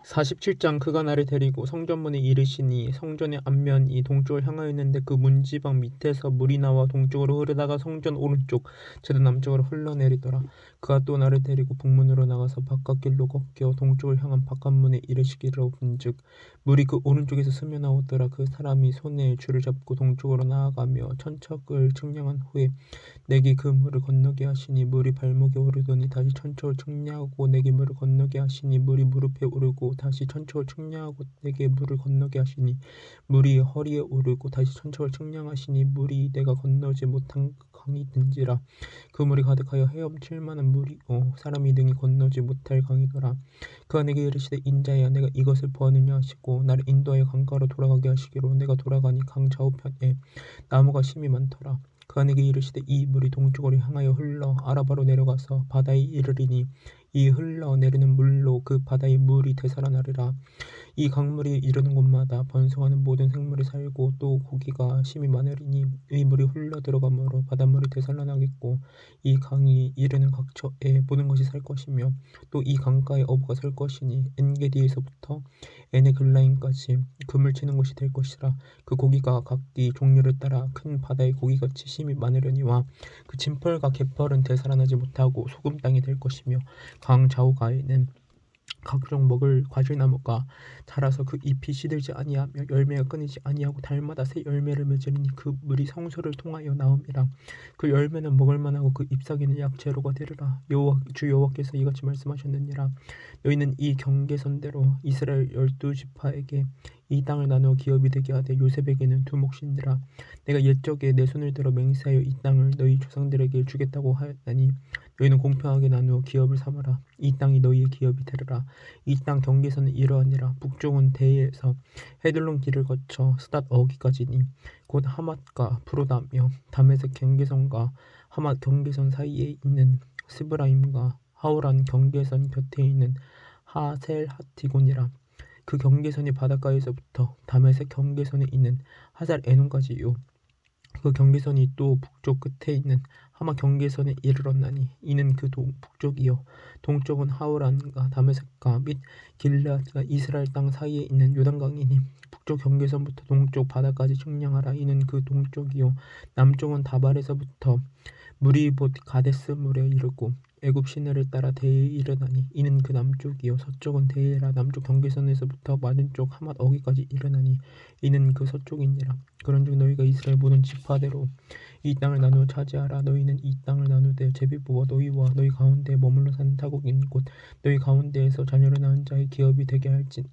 47장 그가 나를 데리고 성전문에 이르시니 성전의 앞면이 동쪽을 향하였는데 그 문지방 밑에서 물이 나와 동쪽으로 흐르다가 성전 오른쪽 제도 남쪽으로 흘러내리더라. 그가 또 나를 데리고 북문으로 나가서 바깥길로 걷겨 동쪽을 향한 바깥문에 이르시기로 본즉 물이 그 오른쪽에서 스며나오더라. 그 사람이 손에 줄을 잡고 동쪽으로 나아가며 천척을 측량한 후에 내게 그 물을 건너게 하시니 물이 발목에 오르더니 다시 천척을 측량하고 내게 물을 건너게 하시니 물이 무릎에 오르고 다시 천척을 측량하고 내게 물을 건너게 하시니 물이 허리에 오르고 다시 천척을 측량하시니 물이 내가 건너지 못한 강이든지라. 그 물이 가득하여 헤엄칠 만한 물이요 사람이 능히 건너지 못할 강이더라. 그가 내게 이르시되 인자야 내가 이것을 보았느냐 하시고 나를 인도하여 강가로 돌아가게 하시기로 내가 돌아가니 강 좌우편에 나무가 심이 많더라. 그가 내게 이르시되 이 물이 동쪽으로 향하여 흘러 아라바로 내려가서 바다에 이르리니 이 흘러내리는 물로 그 바다의 물이 되살아나리라. 이 강물이 이르는 곳마다 번성하는 모든 생물이 살고 또 고기가 심히 많으리니 이 물이 흘러 들어가므로 바닷물이 되살아나겠고 이 강이 이르는 각처에 모든 것이 살 것이며 또 이 강가에 어부가 살 것이니 엔게디에서부터 에네글라임까지 금을 치는 곳이 될 것이라. 그 고기가 각기 종류를 따라 큰 바다의 고기같이 심히 많으려니와 그 진펄과 갯벌은 되살아나지 못하고 소금 땅이 될 것이며 강 좌우가에는 각종 먹을 과실나무가 자라서 그 잎이 시들지 아니하며 열매가 끊이지 아니하고 달마다 새 열매를 맺으리니 그 물이 성소를 통하여 나옴이라. 그 열매는 먹을 만하고 그 잎사귀는 약재로가 되리라. 주 여호와께서 이같이 말씀하셨느니라. 너희는 이 경계선대로 이스라엘 12지파에게 이 땅을 나누어 기업이 되게 하되 요셉에게는 두 몫이니라. 내가 옛적에 내 손을 들어 맹세하여 이 땅을 너희 조상들에게 주겠다고 하였나니 너희는 공평하게 나누어 기업을 삼으라. 이 땅이 너희의 기업이 되리라. 이 땅 경계선은 이러하니라. 북쪽은 대에서 헤들론 길을 거쳐 스닷 어기까지니 곧 하맛과 브로다며 다메섹 경계선과 하맛 경계선 사이에 있는 스브라임과 하오란 경계선 곁에 있는 하셀하티곤이라. 그 경계선이 바닷가에서부터 다메섹 경계선에 있는 하살 에논까지요. 그 경계선이 또 북쪽 끝에 있는 하마 경계선에 이르렀나니 이는 그 북쪽이요 동쪽은 하오란과 다메섹과 및 길르앗과 이스라엘 땅 사이에 있는 요단강이니 북쪽 경계선부터 동쪽 바다까지 측량하라. 이는 그 동쪽이요 남쪽은 다발에서부터 물이 곧 가데스 물에 이르고 애굽 시내를 따라 대에 이르나니 이는 그 남쪽이요 서쪽은 대에라. 남쪽 경계선에서부터 맞은쪽 하맛 어기까지 이르나니 이는 그 서쪽이니라. 그런즉 너희가 이스라엘 모든 지파대로 이 땅을 나누어 차지하라. 너희는 이 땅을 나누되 제비부와 너희와 너희 가운데에 머물러 사는 타국인 곧 너희 가운데에서 자녀를 낳은 자의 기업이 되게 할지니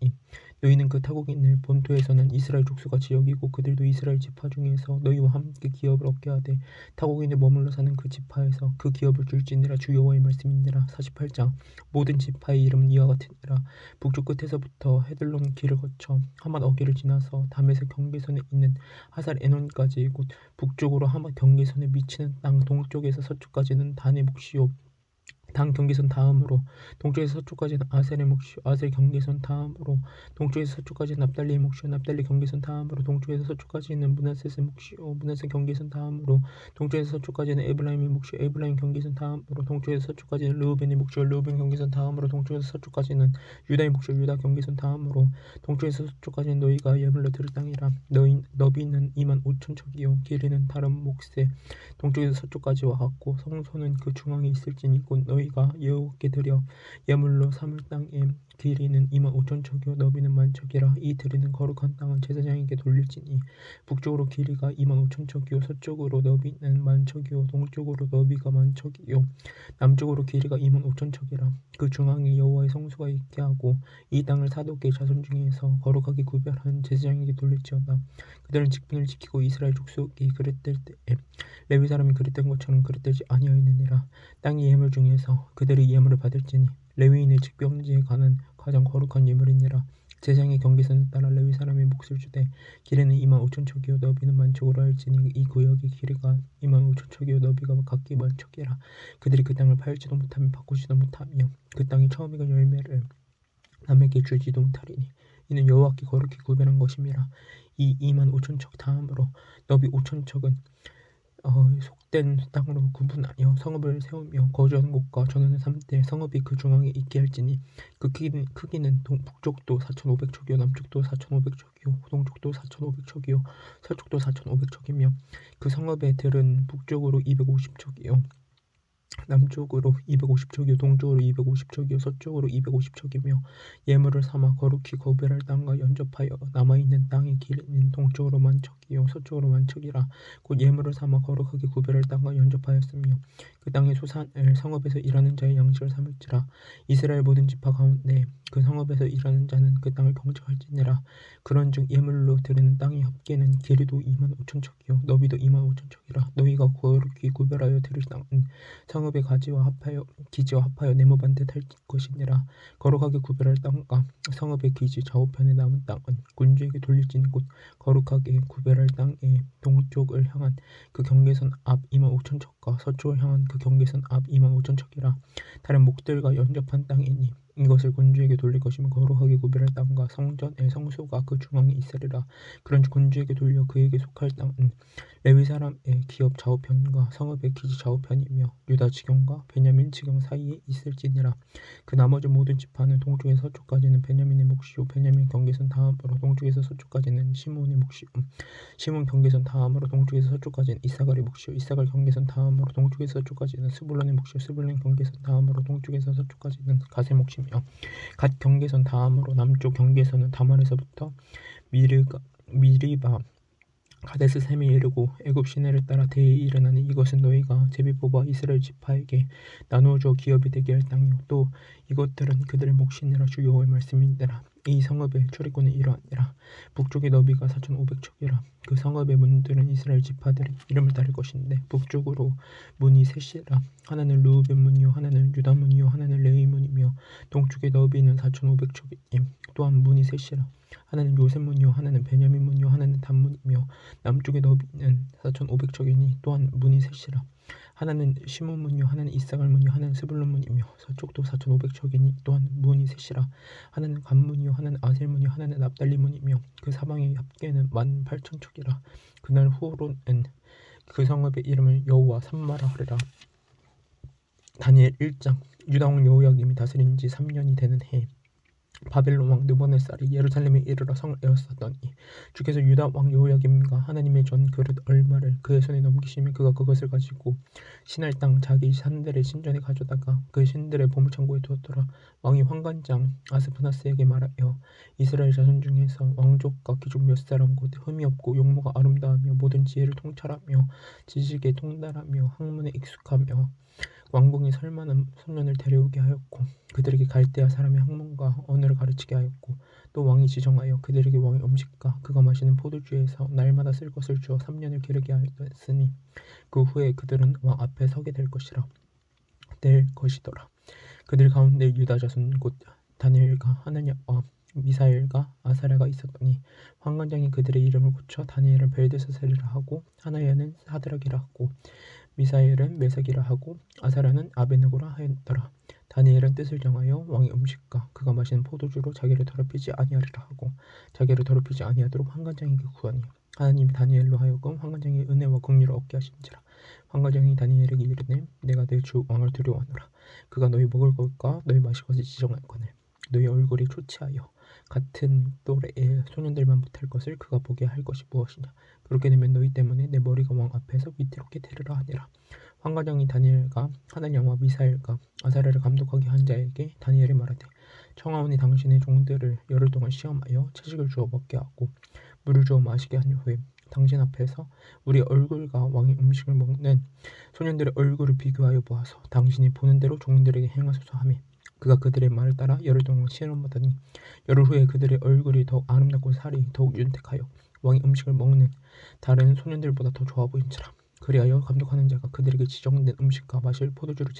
너희는 그 타국인을 본토에서 난 이스라엘 족속같이 여기고 그들도 이스라엘 지파 중에서 너희와 함께 기업을 얻게 하되 타국인을 머물러 사는 그 지파에서 그 기업을 줄지니라. 주 여호와의 말씀이니라. 48장 모든 지파의 이름은 이와 같으니라. 북쪽 끝에서부터 헤들론 길을 거쳐 하맛 어기를 지나서 다메섹 경계선에 있는 하살 에논까지 곧 북쪽으로 하맛 경계선에 미치는 땅 동쪽에서 서쪽까지는 단의 몫이요 단 경계선 다음으로 동쪽에서 서쪽까지는 아셀의 몫이요 아셀 경계선 다음으로 동쪽에서 서쪽까지는 납달리의 몫이요 납달리 경계선 다음으로 동쪽에서 서쪽까지는 므낫셋의 몫이요 므낫셋 경계선 다음으로 동쪽에서 서쪽까지는 에브라임의 몫이요 에브라임 경계선 다음으로 동쪽에서 서쪽까지는 르우벤의 몫이요 르우벤 경계선 다음으로 동쪽에서 서쪽까지는 유다의 몫이요 유다 경계선 다음으로 동쪽에서 서쪽까지는 너희가 예물로 들을 땅이라. 너비는 25,000척이요 길이는 다른 몫에 동쪽에서 서쪽까지와 같고 성소는 그 중앙에 있을지니 곧 너희가 여호와께 드려 예물로 삼을 땅의 길이는 25,000척이요 너비는 10,000척이라. 이 드리는 거룩한 땅은 제사장에게 돌릴지니 북쪽으로 길이가 25,000척이요 서쪽으로 너비는 10,000척이요 동쪽으로 너비가 10,000척이요 남쪽으로 길이가 25,000척이라. 그 중앙에 여호와의 성소가 있게 하고 이 땅을 사독의 자손 중에서 거룩하게 구별한 제사장에게 돌릴지어다. 그들은 직분을 지키고 이스라엘 족속이 그릇될 때에 레위 사람이 그릇된 것처럼 그릇되지 아니하였느니라. 땅의 예물 중에서 그들이 예물을 받을지니 레위인의 직병제에 관한 가장 거룩한 예물이니라. 제사장의 경계선에 따라 레위 사람의 몫을 주되 길이는 25,000척이요 너비는 10,000척으로 할지니 이 구역의 길이가 25,000척이요 너비가 각기 10,000척이라. 그들이 그 땅을 팔지도 못하며 바꾸지도 못하며 그 땅이 처음 익은 열매를 남에게 주지도 못하리니 이는 여호와께 거룩히 구별한 것임이라. 이 25,000척 다음으로 너비 5,000척은 속된 땅으로 구분하여 성읍을 세우며 거주하는 곳과 전원을 삼되 성읍이 그 중앙에 있게 할지니 그 크기는 북쪽도 4,500척이요 남쪽도 4,500척이요 동쪽도 4,500척이요 서쪽도 4,500척이며 그 성읍의 들은 북쪽으로 250척이요 남쪽으로 250척이요 동쪽으로 250척이요 서쪽으로 250척이며 예물을 삼아 거룩히 구별할 땅과 연접하여 남아있는 땅의 길이는 동쪽으로 만척이요 서쪽으로 만척이라. 곧 예물을 삼아 거룩하게 구별할 땅과 연접하였으며 그 땅의 소산을 성읍에서 일하는 자의 양식을 삼을지라. 이스라엘 모든 지파 가운데 그 성읍에서 일하는 자는 그 땅을 경작할지니라. 그런즉 예물로 드리는 땅의 합계는 길이도 25,000척이요 너비도 25,000척이라. 너희가 거룩히 구별하여 드릴 땅은 성읍의 기지와 합하여 네모반 듯 할 것이니라. 거룩하게 구별할 땅과 성읍의 기지 좌우편에 남은 땅은 군주에게 돌릴지니 곧 거룩하게 구별할 땅의 동쪽을 향한 그 경계선 앞 25,000척과 서쪽을 향한 그 경계선 앞 25,000척이라. 다른 목들과 연접한 땅이니 이것을 군주에게 돌릴 것이며 거룩하게 구별할 땅과 성전의 성소가 그 중앙에 있으리라. 그런즉 군주에게 돌려 그에게 속할 땅은 레위 사람의 기업 좌우편과 성읍의 기지 좌우편이며 유다 지경과 베냐민 지경 사이에 있을지니라. 그 나머지 모든 지파는 동쪽에서 서쪽까지는 베냐민의 몫이요 베냐민 경계선 다음으로 동쪽에서 서쪽까지는 시몬의 몫이요 시몬 경계선 다음으로 동쪽에서 서쪽까지는 이사갈의 몫이요 이사갈 경계선 다음으로 동쪽에서 서쪽까지는 스불론의 몫이요 스불론 경계선 다음으로 동쪽에서 서쪽까지는 갓의 몫이며 갓 경계선 다음으로 남쪽 경계선은 다말에서부터 미리바 가데스 셈에 이르고 애굽 시내를 따라 대에 이르나니 이것은 너희가 제비 뽑아 이스라엘 지파에게 나누어 주어 기업이 되게 할 땅이요 또 이것들은 그들의 몫이니라. 주 여호와의 말씀이니라. 이 성읍의 출입구는 이러하니라. 북쪽의 너비가 4,500척이라. 그 성읍의 문들은 이스라엘 지파들의 이름을 따를 것인데 북쪽으로 문이 셋이라. 하나는 르우벤 문이요 하나는 유다 문이요 하나는 레위 문이며 동쪽의 너비는 4,500척이니 또한 문이 셋이라. 하나는 요셉 문이요 하나는 베냐민 문이요 하나는 단 문이며 남쪽의 너비는 4,500척이니 또한 문이 셋이라. 하나는 시몬 문이요 하나는 이사갈 문이요 하나는 스불론 문이며 서쪽도 4,500척이니 또한 문이 셋이라. 하나는 간 문이요 하나는 아셀 문이요 하나는 납달리 문이며 그 사방의 합계는 18,000척이라. 그날 후로는 그 성읍의 이름을 여호와 삼마라 하리라. 다니엘 1장. 유다 왕 여호야김이 다스린 지 3년이 되는 해 바벨론 왕 느부갓네살이 예루살렘에 이르러 성을 에워쌌더니 주께서 유다 왕 여호야김과 하나님의 전 그릇 얼마를 그의 손에 넘기시며 그가 그것을 가지고 신할 땅 자기 산들의 신전에 가져다가 그 신들의 보물창고에 두었더라. 왕이 환관장 아스푸나스에게 말하여 이스라엘 자손 중에서 왕족과 귀족 몇 사람 곧 흠이 없고 용모가 아름다우며 모든 지혜를 통찰하며 지식에 통달하며 학문에 익숙하며 왕궁이 설만한 소년을 데려오게 하였고 그들에게 갈대아 사람의 학문과 언어를 가르치게 하였고 또 왕이 지정하여 그들에게 왕의 음식과 그가 마시는 포도주에서 날마다 쓸 것을 주어 3년을 기르게 하였으니 그 후에 그들은 왕 앞에 서게 될 것이더라. 그들 가운데 유다 자손 곧 다니엘과 하나냐와 미사엘과 아사랴가 있었더니 환관장이 그들의 이름을 고쳐 다니엘은 벨드사살이라 하고 하나야는 사드락이라 하고 미사엘은 메삭이라 하고 아사랴는 아벤느고라 하였더라. 다니엘은 뜻을 정하여 왕의 음식과 그가 마시는 포도주로 자기를 더럽히지 아니하리라 하고 자기를 더럽히지 아니하도록 환관장에게 구하니 하나님이 다니엘로 하여금 환관장의 은혜와 긍휼을 얻게 하신지라. 환관장이 다니엘에게 이르되 내가 내 주 왕을 두려워하노라. 그가 너희 먹을 것과 너희 마실 것을 지정하였거늘 너희 얼굴이 초췌하여 같은 또래의 소년들만 못할 것을 그가 보게 할 것이 무엇이냐. 그렇게 되면 너희 때문에 내 머리가 왕 앞에서 위태롭게 되리라 하니라. 환관장이 다니엘과 하나냐와 미사엘과 아사랴를 감독하게 한 자에게 다니엘이 말하되 청하오니 당신의 종들을 열흘 동안 시험하여 채식을 주어 먹게 하고 물을 주어 마시게 한 후에 당신 앞에서 우리 얼굴과 왕의 음식을 먹는 소년들의 얼굴을 비교하여 보아서 당신이 보는 대로 종들에게 행하소서 하며 그가 그들의 말을 따라 열흘 동안 실험하더니 열흘 후에 그들의 얼굴이 더욱 아름답고 살이 더욱 윤택하여 왕의 음식을 먹는 다른 소년들보다 더 좋아 보인지라. 그리하여 감독하는 자가 그들에게 지정된 음식과 마실 포도주를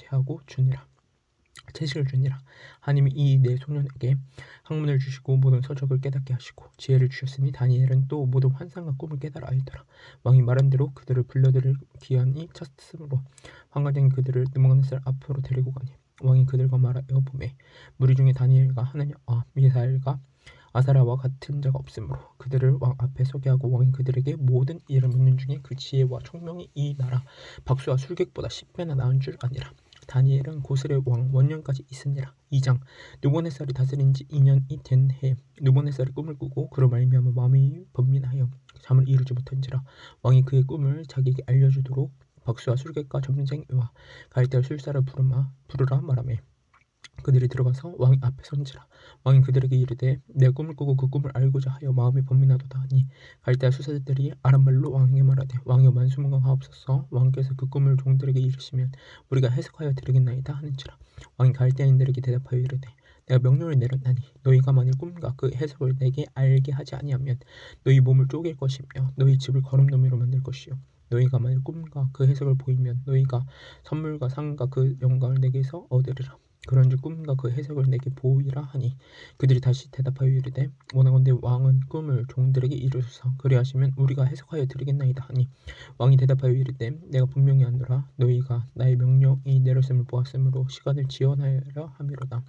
채식을 주니라. 하나님이 이 네 소년에게 학문을 주시고 모든 서적을 깨닫게 하시고 지혜를 주셨으니 다니엘은 또 모든 환상과 꿈을 깨달아 알더라. 왕이 말한 대로 그들을 불러들일 기한이 찼으므로 환관장이 그들을 느부갓네살 앞으로 데리고 가니 왕이 그들과 말하여 보매 무리 중에 다니엘과 하나냐와 미사엘과 아사라와 같은 자가 없으므로 그들을 왕 앞에 서게 하고 왕이 그들에게 모든 일을 묻는 중에 그 지혜와 총명이 이 나라 박수와 술객보다 10배나 나은 줄 아니라. 다니엘은 고슬의 왕 원년까지 있으니라. 2장. 느부갓네살이 다스린 지 2년이 된 해에 느부갓네살이 꿈을 꾸고 그로 말미암아 마음이 번민하여 잠을 이루지 못한지라. 왕이 그의 꿈을 자기에게 알려주도록 박수와 술객과 점쟁이와 갈대아 술사를 부르라 말하매 그들이 들어가서 왕 앞에 선지라. 왕이 그들에게 이르되 내가 꿈을 꾸고 그 꿈을 알고자 하여 마음이 번민하도다 하니 갈대아 수사들이 아람말로 왕에게 말하되 왕이여 만수무강하옵소서. 왕께서 그 꿈을 종들에게 이르시면 우리가 해석하여 드리겠나이다 하는지라. 왕이 갈대아인들에게 대답하여 이르되 내가 명령을 내렸나니 너희가 만일 꿈과 그 해석을 내게 알게 하지 아니하면 너희 몸을 쪼갤 것이며 너희 집을 거름더미로 만들 것이요 너희가 만일 꿈과 그 해석을 보이면 너희가 선물과 상과 그 영광을 내게서 얻으리라. 그런즉 꿈과 그 해석을 내게 보이라 하니 그들이 다시 대답하여 이르되 원하건대 왕은 꿈을 종들에게 이르소서. 그리하시면 우리가 해석하여 드리겠나이다 하니 왕이 대답하여 이르되 내가 분명히 아노라. 너희가 나의 명령이 내렸음을 보았으므로 시간을 지연하여라 함이로다.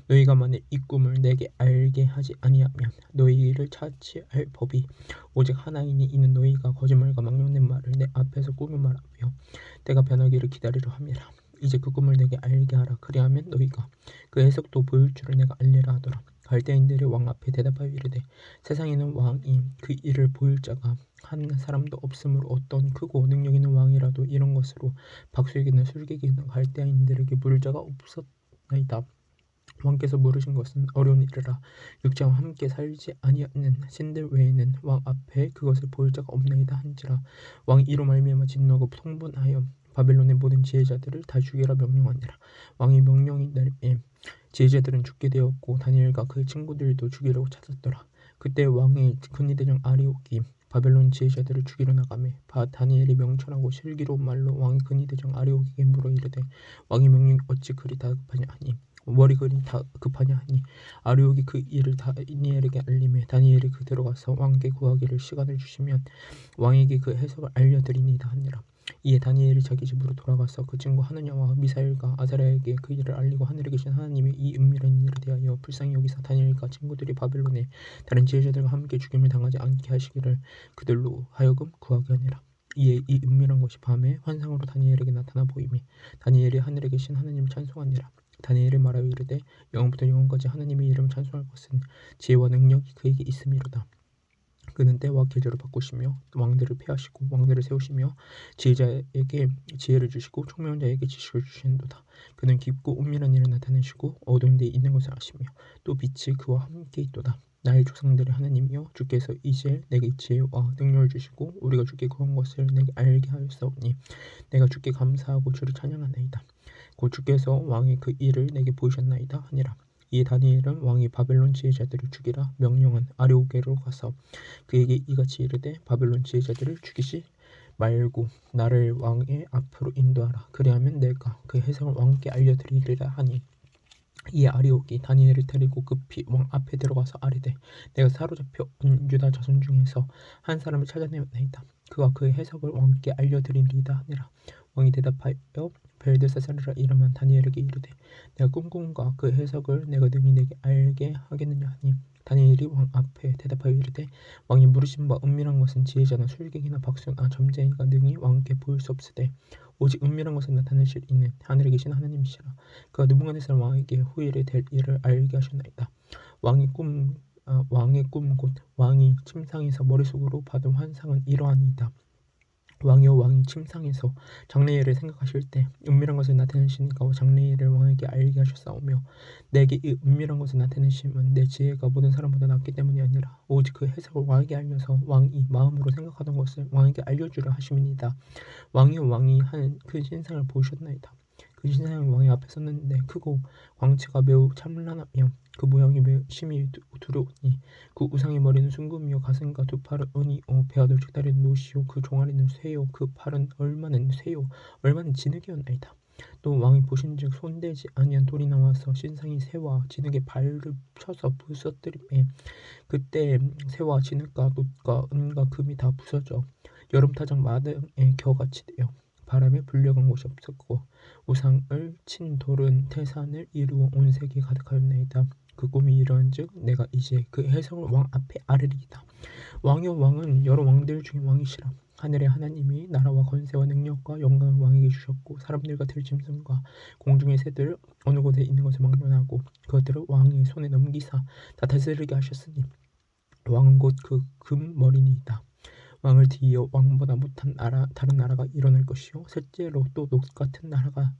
너희가 만일 이 꿈을 내게 알게 하지 아니하면 너희를 차치할 법이 오직 하나이니 이는 너희가 거짓말과 망령된 말을 내 앞에서 꿈을 말하며 때가 변하기를 기다리려 함이라. 이제 그 꿈을 내게 알게 하라. 그리하면 너희가 그 해석도 보일 줄을 내가 알리라 하더라. 갈대인들이 왕 앞에 대답하여 이르되 세상에는 왕이 그 일을 보일 자가 한 사람도 없으므로 어떤 크고 능력 있는 왕이라도 이런 것으로 박수에게나 술객에게나 갈대인들에게 물을 자가 없었나이다. 왕께서 물으신 것은 어려운 일이라. 육체와 함께 살지 아니하는 신들 외에는 왕 앞에 그것을 보일 자가 없나이다 한지라. 왕이 이로 말미암아 진노하고 통분하여 바벨론의 모든 지혜자들을 다 죽이라 명령하니라. 왕의 명령이 날에 지혜자들은 죽게 되었고 다니엘과 그의 친구들도 죽이려고 찾았더라. 그때 왕의 근위대장 아리옥이 바벨론 지혜자들을 죽이러 나가매 다니엘이 명철하고 슬기로운 말로 왕의 근위대장 아리옥에게 물어 이르되 왕의 명령이 어찌 그리 다급하냐 하니 머리 그리 다 급하냐 하니 아리옥이 그 일을 다니엘에게 알림해 다니엘이 그 들어가서 왕께 구하기를 시간을 주시면 왕에게 그 해석을 알려드리니이다 하니라. 이에 다니엘이 자기 집으로 돌아가서 그 친구 하느냐와 미사엘과 아사랴에게 그 일을 알리고 하늘에 계신 하나님의 이 은밀한 일에 대하여 불쌍히 여기사 다니엘과 친구들이 바벨론에 다른 지혜자들과 함께 죽임을 당하지 않게 하시기를 그들로 하여금 구하게 하니라. 이에 이 은밀한 것이 밤에 환상으로 다니엘에게 나타나 보이매 다니엘이 하늘에 계신 하나님을 찬송하니라. 다니엘이 말하여 이르되 영원부터 영원까지 하나님의 이름을 찬송할 것은 지혜와 능력이 그에게 있음이로다. 그는 때와 계절을 바꾸시며 왕들을 폐하시고 왕들을 세우시며 지혜자에게 지혜를 주시고 총명한 자에게 지식을 주시는도다. 그는 깊고 은밀한 일을 나타내시고 어두운 데에 있는 것을 아시며 또 빛이 그와 함께 있도다. 나의 조상들의 하나님이여 주께서 이제 내게 지혜와 능력을 주시고 우리가 주께 구한 것을 내게 알게 하였사오니 내가 주께 감사하고 주를 찬양하나이다. 곧 주께서 왕의 그 일을 내게 보이셨나이다 하니라. 이에 다니엘은 왕이 바벨론 지혜자들을 죽이라 명령한 아리오게로 가서 그에게 이같이 이르되 바벨론 지혜자들을 죽이지 말고 나를 왕의 앞으로 인도하라. 그리하면 내가 그 해석을 왕께 알려드리리라 하니 이에 아리옥이 다니엘을 데리고 급히 왕 앞에 들어가서 아뢰되 내가 사로잡혀 온 유다 자손 중에서 한 사람을 찾아내었나이다. 그가 그의 해석을 왕께 알려드리리이다 하니라. 왕이 대답하여 벨드사살이라 이름한 다니엘에게 이르되 내가 꿈꾼과 그 해석을 내가 능히 내게 알게 하겠느냐 하니 다니엘이 왕 앞에 대답하여 이르되 왕이 물으신 바 은밀한 것은 지혜자나 술객이나 박수나 점쟁이가 능히 왕께 보일 수 없으되 오직 은밀한 것을 나타내실 이는 하늘에 계신 하나님이시라. 그가 느부갓네살 왕에게 후일에 될 일을 알게 하셨나이다. 왕의 꿈 곧 왕이 침상에서 머릿속으로 받은 환상은 이러하니이다. 왕이여 왕이 침상에서 장래일을 생각하실 때 은밀한 것을 나타내시니까 장래일을 왕에게 알게 하셨사오며 내게 이 은밀한 것을 나타내심은 내 지혜가 모든 사람보다 낫기 때문이 아니라 오직 그 해석을 왕에게 알려서 왕이 마음으로 생각하던 것을 왕에게 알려주려 하심이니이다. 왕이여 왕이 한 큰 신상을 보셨나이다. 그 신상이 왕의 앞에 섰는데 크고 광채가 매우 찬란하며 그 모양이 매우 심히 두려우니 그 우상의 머리는 순금이요 가슴과 두 팔은 은이요 배와 널찍다리는 노시요 그 종아리는 쇠요 그 팔은 얼마는 쇠요 얼마는 진흙이었나이다. 또 왕이 보신즉 손대지 아니한 돌이 나와서 신상이 새와 진흙에 발을 쳐서 부서뜨리매 그때 새와 진흙과 놋과 은과 금이 다 부서져 여름타작 마당에 겨같이 되어 바람에 불려간 곳이 없었고 우상을 친 돌은 태산을 이루어 온 세계에 가득하였나이다. 그 꿈이 이러한즉 내가 이제 그 해성을 왕 앞에 아뢰리이다. 왕이요 왕은 여러 왕들 중에 왕이시라. 하늘의 하나님이 나라와 권세와 능력과 영광을 왕에게 주셨고 사람들과 들짐승과 공중의 새들 어느 곳에 있는 것을 막론하고 그것들을 왕의 손에 넘기사 다 다스리게 하셨으니 왕은 곧 그 금머리니이다. 왕을 뒤이어 왕보다 못한 다른 나라가 일어날 것이요 셋째로 또 녹 같은 나라가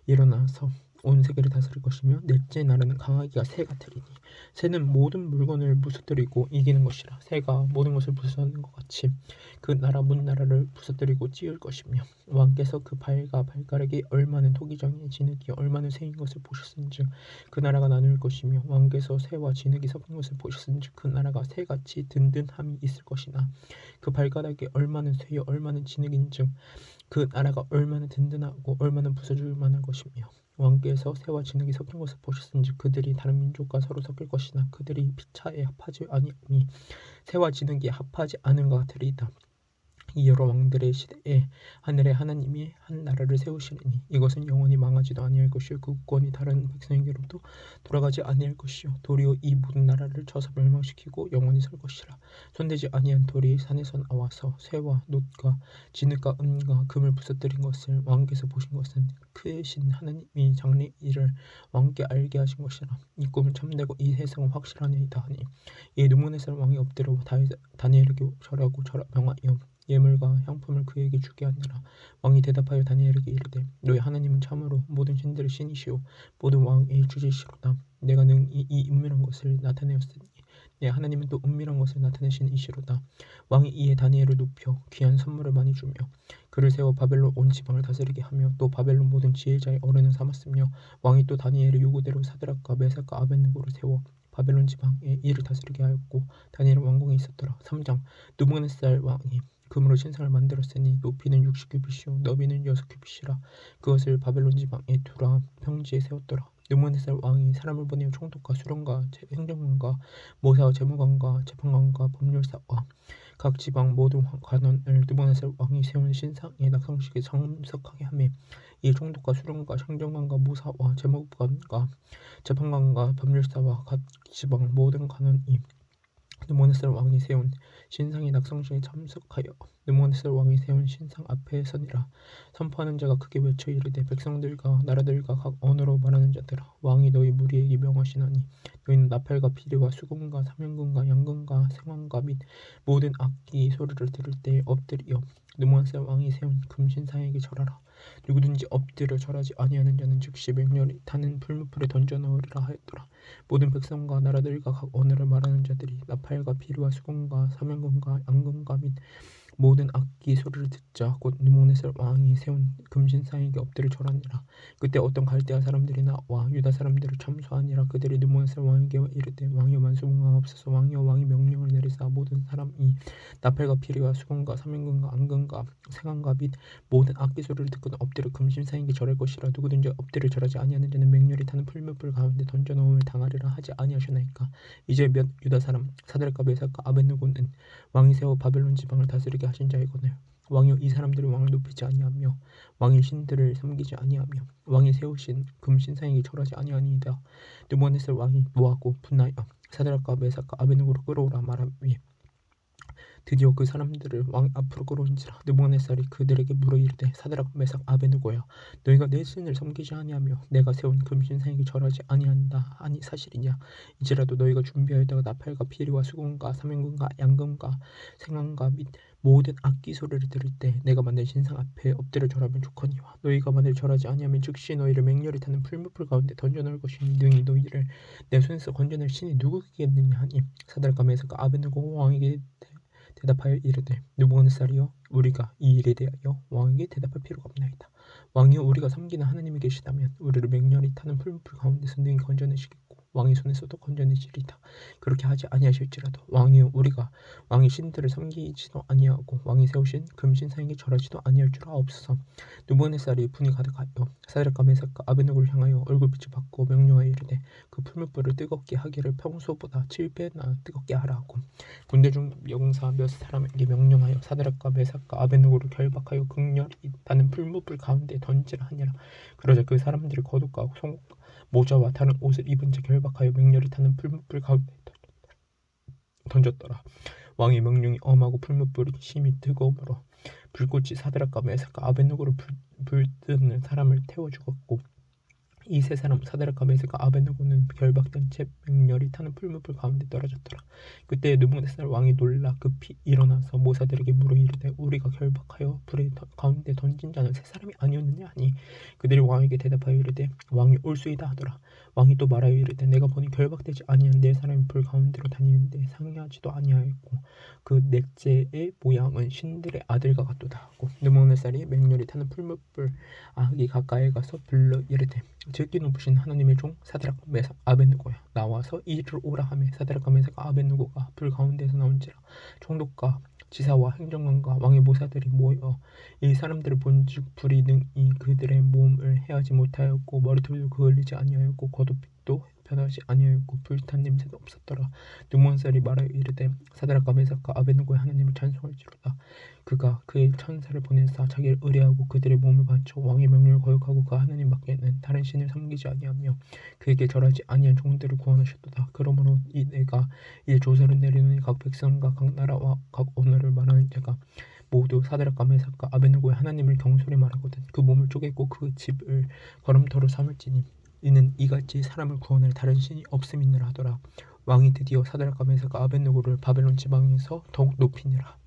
일어나서 온 세계를 다스릴 것이며 넷째 나라는 강하기가 새가 되리니 새는 모든 물건을 부서뜨리고 이기는 것이라. 새가 모든 것을 부수는 것 같이 그 나라 문 나라를 부서뜨리고 찌을 것이며 왕께서 그 발과 발가락이 얼마는 토기장에 진흙이 얼마는 새인 것을 보셨은즉 그 나라가 나눌 것이며 왕께서 새와 진흙이 섞인 것을 보셨은즉 그 나라가 새같이 든든함이 있을 것이나 그 발가락이 얼마는 새요 얼마는 진흙인즉 그 나라가 얼마나 든든하고 얼마나 부서질 만한 것이며 왕께서 새와 진흙이 섞인 것을 보셨은즉 그들이 다른 민족과 서로 섞일 것이나 그들이 피차에 합하지 아니하니 새와 진흙이 합하지 않은 것 같으리이다. 이 여러 왕들의 시대에 하늘의 하나님이 한 나라를 세우시리니 이것은 영원히 망하지도 아니할 것이요 그 국권이 다른 백성에게로도 돌아가지 아니할 것이요 도리어 이 모든 나라를 쳐서 멸망시키고 영원히 설 것이라. 손대지 아니한 돌이 산에서 나와서 쇠와 놋과 진흙과 은과 금을 부서뜨린 것을 왕께서 보신 것은 크신 하나님이 장래 일을 왕께 알게 하신 것이라. 이 꿈은 참되고 이 해석은 확실하니이다 하니 이 느부갓네살 왕이 엎드려 다니엘에게 절하고 명하여 예물과 향품을 그에게 주게 하니라. 왕이 대답하여 다니엘에게 이르되 너희 하나님은 참으로 모든 신들의 신이시오 모든 왕의 주지시로다. 내가 능히 이 은밀한 것을 나타내었으니 내 하나님은 또 은밀한 것을 나타내신 이시로다. 왕이 이에 다니엘을 높여 귀한 선물을 많이 주며 그를 세워 바벨론 온 지방을 다스리게 하며 또 바벨론 모든 지혜자의 어른을 삼았으며 왕이 또 다니엘의 요구대로 사드락과 메삭과 아벳느고를 세워 바벨론 지방에 이를 다스리게 하였고 다니엘은 왕궁에 있었더라. 3장 느부갓네살 왕이 금으로 신상을 만들었으니 높이는 60규빗이요 너비는 6규빗이라. 그것을 바벨론 지방에 두라 평지에 세웠더라. 느부갓네살 왕이 사람을 보내어 총독과 수령과 행정관과 모사와 재무관과 재판관과 법률사와 각 지방 모든 관원을 느부갓네살 왕이 세운 신상의 낙성식에 참석하게 하며 이 총독과 수령과 행정관과 모사와 재무관과 재판관과 법률사와 각 지방 모든 관원이 느부갓네살 왕이 세운 신상의 낙성식에 참석하여 느부갓네살 왕이 세운 신상 앞에 서니라. 선포하는 자가 크게 외쳐 이르되 백성들과 나라들과 각 언어로 말하는 자들아 왕이 너희 무리에게 명하시나니 너희는 나팔과 비리와 수금과 사면금과 양금과 생황과 및 모든 악기 소리를 들을 때에 엎드리어 느부갓네살 왕이 세운 금신상에게 절하라. 누구든지 엎드려 절하지 아니하는 자는 즉시 맹렬히 타는 풀무불에 던져 넣으리라 하였더라. 모든 백성과 나라들과 각 언어를 말하는 자들이 나팔과 비루와 수금과 사면금과 양금과 및 모든 악기 소리를 듣자 곧 느부갓네살 왕이 세운 금신상에게 엎드려 절하니라. 그때 어떤 갈대아 사람들이 나와 유다 사람들을 참수하니라. 그들이 느부갓네살 왕에게 이르되 왕이여 만수무강하옵소서. 왕이여 왕이 명령을 내리사 모든 사람이 나팔과 비리와 수금과 사면금과 앙금과 생황과 및 모든 악기 소리를 듣고는 엎드려 금신상에게 절할 것이라. 누구든지 엎드려 절하지 아니하는 자는 맹렬히 타는 풀무불 가운데 던져 넣음을 당하리라 하지 아니하셨나이까. 이제 몇 유다 사람 사드락과 메삭과 아벳느고는 왕이 세워 바벨론 지방을 다스리게 하신 자이거늘 왕이여 이 사람들이 왕을 높이지 아니하며 왕의 신들을 섬기지 아니하며 왕이 세우신 금신상에게 절하지 아니하니이다. 느부갓네살 왕이 노하고 분하여 사드락과 메삭과 아벳느고를 끌어오라 말하며 드디어 그 사람들을 왕 앞으로 끌어온지라. 느부갓네살이 그들에게 물어 이르되 사드락 메삭 아벳느고야 너희가 내 신을 섬기지 아니하며 내가 세운 금신상에게 절하지 아니한다 하니 사실이냐. 이제라도 너희가 준비하였다가 나팔과 비리와 수금과 사면금과 양금과 생황과 및 모든 악기 소리를 들을 때 내가 만든 신상 앞에 엎드려 절하면 좋거니와 너희가 만일 절하지 아니하면 즉시 너희를 맹렬히 타는 풀무불 가운데 던져 넣을 것이니 능히 너희를 내 손에서 건져낼 신이 누구겠느냐 하니 사드락과 메삭과 아벳느고가 왕에게 대답하여 이르되 느부갓네살이여 우리가 이 일에 대하여 왕에게 대답할 필요가 없나이다. 왕이여 우리가 섬기는 하나님이 계시다면 우리를 맹렬히 타는 풀무불 가운데서 능히 건져내시겠고 왕의 손에서도 건져내시리다. 그렇게 하지 아니하실지라도 왕이여 우리가 왕의 신들을 섬기지도 아니하고 왕이 세우신 금신상에게 절하지도 아니할 줄 아옵소서. 느부갓네살이 분이 가득하여 사드락과 메삭과 아벳느고를 향하여 얼굴빛을 받고 명령하여 이르되 그 풀무불을 뜨겁게 하기를 평소보다 7배나 뜨겁게 하라 하고 군대 중 용사 몇 사람에게 명령하여 사드락과 메삭과 아벳느고를 결박하여 극렬히 타는 풀무불 가운데 던지라 하니라. 그러자 그 사람들이 거듭과 모자와 다른 옷을 입은 채 결박하여 맹렬히 타는 풀무불 가운데 던졌더라. 왕의 명령이 엄하고 풀무불이 심히 뜨거우므로 불꽃이 사드락과 메삭과 아벤누고를 불뜨는 사람을 태워 죽었고 이 세 사람 사드락과 메삭과 아벤누고는 결박된 채 맹렬히 타는 풀무불 가운데 떨어졌더라. 그때 느부갓네살 왕이 놀라 급히 일어나서 모사들에게 물어 이르되 우리가 결박하여 불의 가운데 던진 자는 세 사람이 아니었느냐 하니 그들이 왕에게 대답하여 이르되 왕이 올수이다 하더라. 왕이 또 말하여 이르되 내가 보니 결박되지 아니한 네 사람이 불 가운데로 다니는데 상의하지도 아니하였고 그 넷째의 모양은 신들의 아들과 같도다 하고 느부갓네살이 맹렬히 타는 풀무불 아기 가까이 가서 불러 이르되 즉기 높으신 하나님의 종 사드락 메삭 아벤누고야 나와서 이리로 오라 하며 사드락과 메삭 아벤누고가 불 가운데서 나온지라. 총독과 지사와 행정관과 왕의 모사들이 모여 이 사람들을 본즉 불이 능히 그들의 몸을 해하지 못하였고 머리털도 그을리지 아니하였고 겉옷빛도 변하지 아니하였고 불탄 냄새도 없었더라. 느부갓네살이 말하여 이르되 사드락과 메삭과 아벤누고의 하나님을 찬송할지로다. 그가 그의 천사를 보내사 자기를 의뢰하고 그들의 몸을 바쳐 왕의 명령을 거역하고 그 하나님 밖에는 다른 신을 섬기지 아니하며 그에게 절하지 아니한 종들을 구원하셨도다. 그러므로 내가 이제 조서를 내리노니 각 백성과 각 나라와 각 언어를 말하는 자가 모두 사드락과 메삭과 아벤누고의 하나님을 경솔히 말하거든 그 몸을 쪼개고 그 집을 걸음터로 삼을지니 이는 이같이 사람을 구원할 다른 신이 없음이니라 하더라. 왕이 드디어 사드락과 메삭과 아벤누고를 바벨론 지방에서 더욱 높이니라.